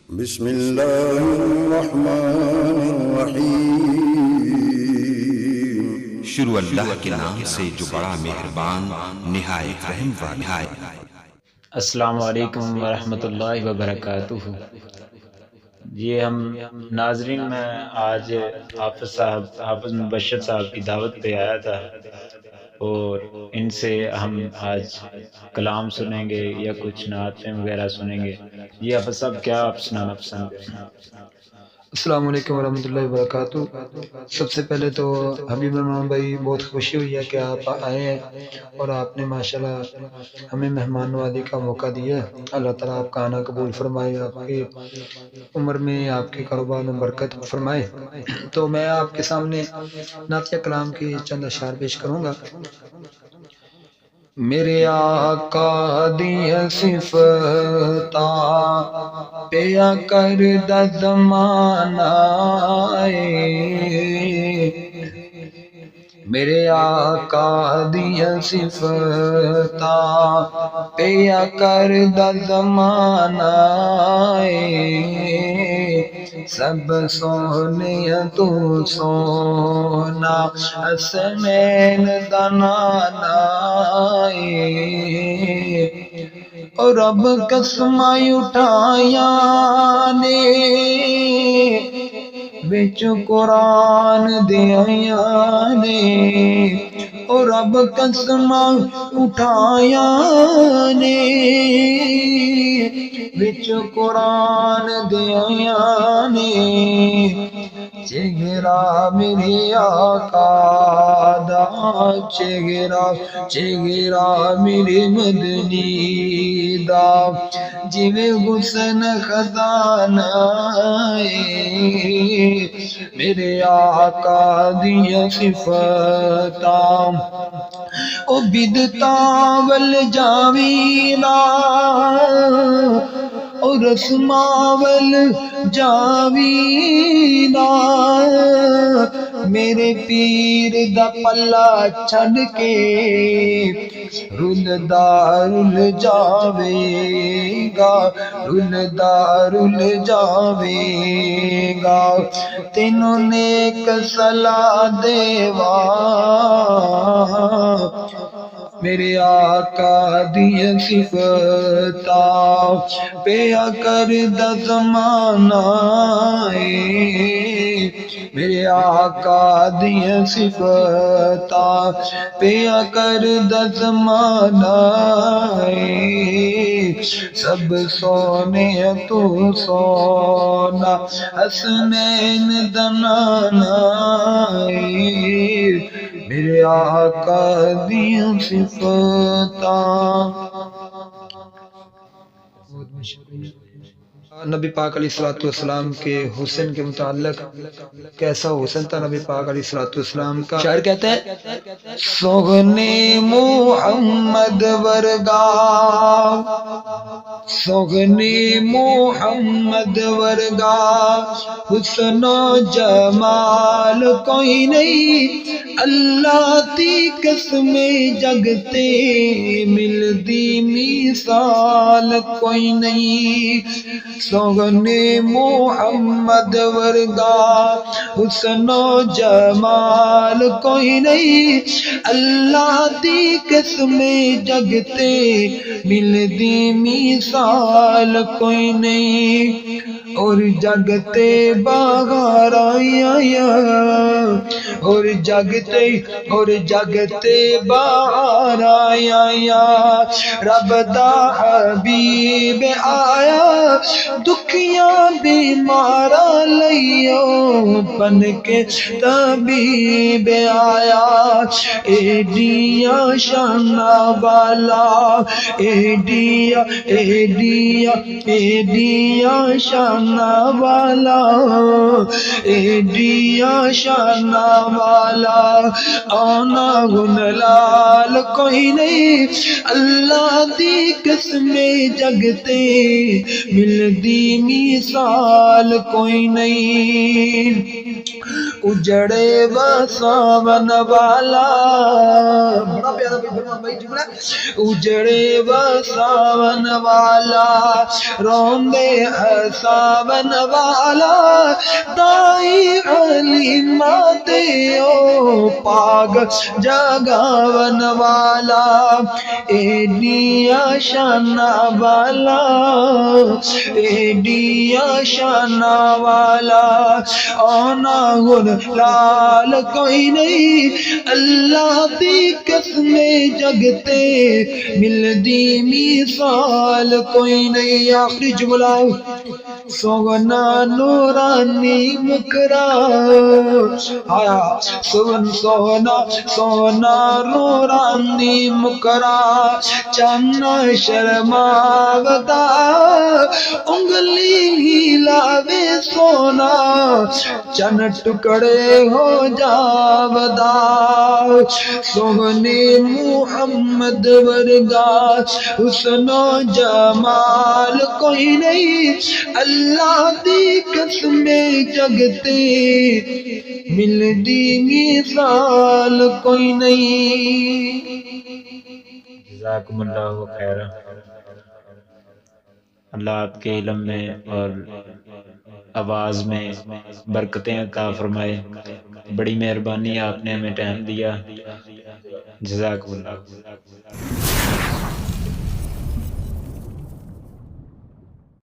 بسم اللہ الرحمن الرحیم۔ شروع اللہ کے نام سے جو بڑا مہربان نہایت رحم والا ہے۔ السلام علیکم ورحمۃ اللہ وبرکاتہ۔ یہ ہم ناظرین، میں آج حافظ مبشر صاحب کی دعوت پہ آیا تھا اور ان سے ہم آج کلام سنیں گے یا کچھ نعتیں وغیرہ سنیں گے۔ یہ حافظ صاحب کیا آپ سنانا پسند کریں؟ السلام علیکم ورحمۃ اللہ وبرکاتہ۔ سب سے پہلے تو حبیب الرحمان بھائی، بہت خوشی ہوئی ہے کہ آپ آئے ہیں اور آپ نے ماشاءاللہ ہمیں مہمان نوازی کا موقع دیا ہے۔ اللہ تعالیٰ آپ کا آنا قبول فرمائے، آپ کی عمر میں، آپ کے کاروبار میں برکت فرمائے۔ تو میں آپ کے سامنے نعتیہ کلام کی چند اشعار پیش کروں گا۔ میرے آقا دیا صفتاں پیا کر دا زمانہ میرے آقا دیا صفتاں پیا کر دا زمانہ سب سونے تو سونا حسنین دا نانا اور رب قسماں اٹھایا نے بچ قرآن دیا نے، اور رب قسماں اٹھایا نے بچ قرآن دیا نے۔ چہرہ میرے آقا دا چہرہ میرے مدنی دا جویں حسن خزانہ میرے آقا دیا صفتاں او بدتاں ول جاوینا اور رسماں ول جاوینا، میرے پیر دا پلہ چھڈ کے رلدا رل جاوے گا، رلدا رل جاوے گا۔ تینوں نیک صلاح دیوا میرے آقا دیا صفتاں پیا کر دا زمانہ میرے آقا دیا صفتاں پیا کر دا زمانہ سب سونے تو سونا حسنین دا نانا میرے آقا دیا صفتاں۔ نبی پاک علیہ الصلوۃ والسلام کے حسن کے متعلق، کیسا حسن تھا نبی پاک علیہ الصلوۃ والسلام کا؟ شاعر کہتا ہے سوگنے محمد ورگا، سوگنے محمد ورگا حسن و جمال کوئی نہیں، اللہ دی قسم جگتے ملدی مثال کوئی نہیں۔ سوگنے محمد ورگا حسن و جمال کوئی نہیں، اللہ دی قسم جگتے ملدی مثال کوئی نہیں۔ اور جگتے بغیر آیا اور جگتے باہر آیا، رب دا حبیب آیا دکھیاں بیمارا لئیو بن کے طبیب آیا۔ ایڈیاں شانہ والا ایڈیاں شانہ والا ایڈیاں شانہ والا آنا گن لال کوئی نہیں، اللہ دی قسم جگتے ملدی مثال کوئی نہیں۔ اجڑے وساون والا، بڑا پیارا بھائی فرمان بھائی جملہ، اجڑے وساون والا، روندے ہساون والا، دائی علی ماتیو پاگ جگاون والا، ایڈیا شانہ والا، ایڈیا شانہ والا، آنا گن لال کوئی نہیں، اللہ دی قسم جگتے مل دی مثال کوئی نہیں۔ آخری جملہ، سونا نورانی مکرا، آیا سونا سونا نورانی مکرا، چانا شرماوتا انگلی ہی لاوے سونا، چن ٹکڑے ہو جاودا، سونے محمد ورگا حسن و جمال کوئی نہیں، اللہ دی قسم جگتے مل دی مثال کوئی نہیں۔ جزاکم اللہ خیر۔ اللہ آپ کے علم میں اور آواز میں برکتیں عطا فرمائے، بڑی مہربانی، آپ نے ہمیں ٹائم دیا، جزاکم اللہ۔